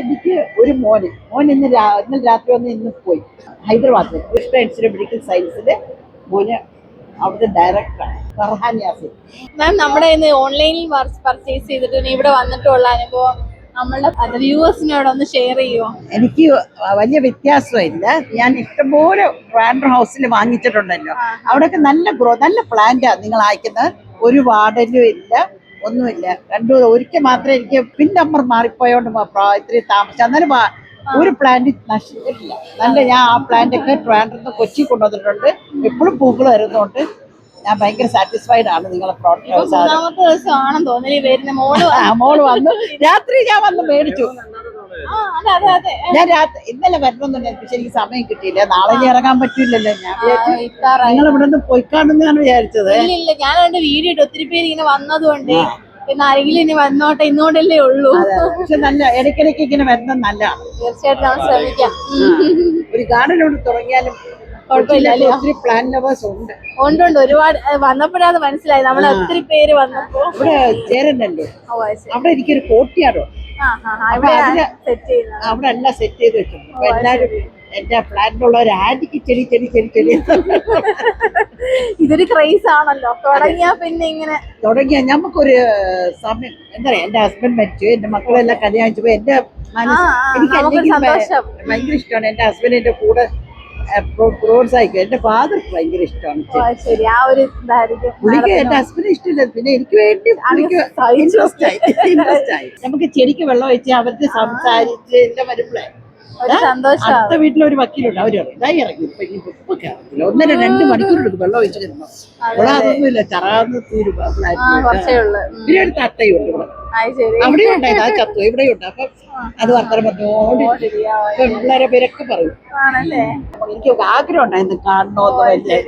എനിക്ക് ഒരു മോൻ ഇന്നലെ രാത്രി വന്ന് ഇന്ന് പോയി ഹൈദരാബാദിൽ കൃഷ്ണ ഇൻസ്റ്റിറ്റ്യൂട്ട് ഓഫ് മെഡിക്കൽ സയൻസിലെ മോന് അവിടുത്തെ ഡയറക്ടറാണ് ഫർഹാൻ യാസിൻ. മാം നമ്മുടെ ഇന്ന് ഓൺലൈനിൽ പർച്ചേസ് ചെയ്തിട്ട് ഇവിടെ വന്നിട്ടുള്ള അനുഭവം നമ്മളുടെ വ്യൂവേഴ്സിനോട് ഒന്ന് ഷെയർ ചെയ്യുമോ? എനിക്ക് വലിയ വ്യത്യാസമില്ല. ഞാൻ ഇഷ്ടംപോലെ ട്രാൻഡർ ഹൗസിൽ വാങ്ങിച്ചിട്ടുണ്ടല്ലോ. അവിടെയൊക്കെ നല്ല പ്ലാന്റാണ് നിങ്ങൾ അയക്കുന്നത്. ഒരു വാടലും ഇല്ല, ഒന്നുമില്ല. ഒരിക്കൽ മാത്രമേ എനിക്ക് പിൻ നമ്പർ മാറിപ്പോയോണ്ട് ഇത്രയും താമസിച്ചു. അന്നേരം ഒരു പ്ലാന്റ് നശിച്ചിട്ടില്ല. ഞാൻ ആ പ്ലാന്റൊക്കെ ട്രാൻഡറിന്ന് കൊച്ചി കൊണ്ടുവന്നിട്ടുണ്ട്. എപ്പോഴും പൂക്കൾ വരുന്നതുകൊണ്ട് ഞാൻ ഭയങ്കര സാറ്റിസ്ഫൈഡ് ആണ് നിങ്ങളെ പ്രോഡക്റ്റ്. മോള് വന്നു, രാത്രി ഞാൻ വന്ന് മേടിച്ചു. ഞാൻ ഇന്നലെ വരണമെന്നുണ്ട്, പക്ഷെ എനിക്ക് സമയം കിട്ടിയില്ല. നാളെ ഇറങ്ങാൻ പറ്റില്ലല്ലോ. ഞാൻ നിങ്ങൾ ഇവിടെ നിന്ന് പോയിക്കാണെന്നാണ് വിചാരിച്ചത്. ഇല്ല, ഞാൻ എന്റെ വീഡിയോ ഇട്ട് ഒത്തിരി പേര് ഇങ്ങനെ വന്നതുകൊണ്ട് പിന്നെ ആരെങ്കിലും ഇനി വന്നോട്ടെ, ഇന്നുകൊണ്ടല്ലേ ഉള്ളൂ. പക്ഷെ നല്ല ഇടയ്ക്കിടയ്ക്ക് ഇങ്ങനെ വരുന്നത് നല്ലതാണ്. തീർച്ചയായിട്ടും നമ്മൾ ശ്രമിക്കാം. ഒരു ഗാർഡൻ കൊണ്ട് തുടങ്ങിയാലും ഒത്തിരി പ്ലാൻ ലവേഴ്സ് ഉണ്ട്. ഒരുപാട് വന്നപ്പോഴാണ് മനസ്സിലായി നമ്മൾ ഒത്തിരി പേര് വന്നപ്പോ. ഇവിടെ ചേരണ്ടല്ലോ, അവിടെ എനിക്കൊരു കോട്ടിയാടോ അവിടെ എല്ലാം സെറ്റ് ചെയ്ത് വെച്ചിട്ടുണ്ട്. അപ്പൊ എല്ലാരും എന്റെ പ്ലാന്റിലുള്ള ഒരു ആന്റിക്ക് ചെടി ഇതൊരു ക്രൈസ് ആണല്ലോ. തുടങ്ങിയ നമുക്കൊരു സമയം എന്താ പറയാ. എന്റെ ഹസ്ബൻഡ് മരിച്ചു, എന്റെ മക്കളെല്ലാം കല്യാണം പോയി. എന്റെ എനിക്ക് ഭയങ്കര ഇഷ്ടമാണ്. എന്റെ ഹസ്ബൻഡിന്റെ കൂടെ പ്രോത്സാഹിക്കും. എന്റെ ഫാദർക്ക് ഭയങ്കര ഇഷ്ടമാണ്. പുള്ളിക്ക് എന്റെ ഹസ്ബൻഡ് ഇഷ്ടമില്ല, പിന്നെ എനിക്ക് വേണ്ടി ഇൻട്രസ്റ്റ് ആയി. നമുക്ക് ചെടിക്ക് വെള്ളം ഒഴിച്ച് അവർക്ക് സംസാരിച്ച് എല്ലാം വരുമ്പോഴേ അടുത്ത വീട്ടിലൊരു വക്കീലുണ്ട്, അവര് ഇതായി ഇറങ്ങി. ഇപ്പൊ ഇപ്പൊ കേറത്തില്ല, 1-2 മണിക്കൂർ എടുക്കും വെള്ളം ഒഴിച്ചു തരുമ്പോ. ഇവിടെ അതൊന്നുമില്ല, ചറാന്ന് തീരുമ്പോ. പിന്നെ ഒരു തട്ടയുണ്ട് ഇവിടെ, അവിടെയും ഉണ്ടായത്. ആ ചത്തു ഇവിടെയുണ്ട്. അപ്പൊ അത് വർത്തനം പറഞ്ഞോണ്ട് പിള്ളേരെ പേരൊക്കെ പറയും. എനിക്ക് ആഗ്രഹം ഉണ്ടായിരുന്നു കാണണോന്ന്.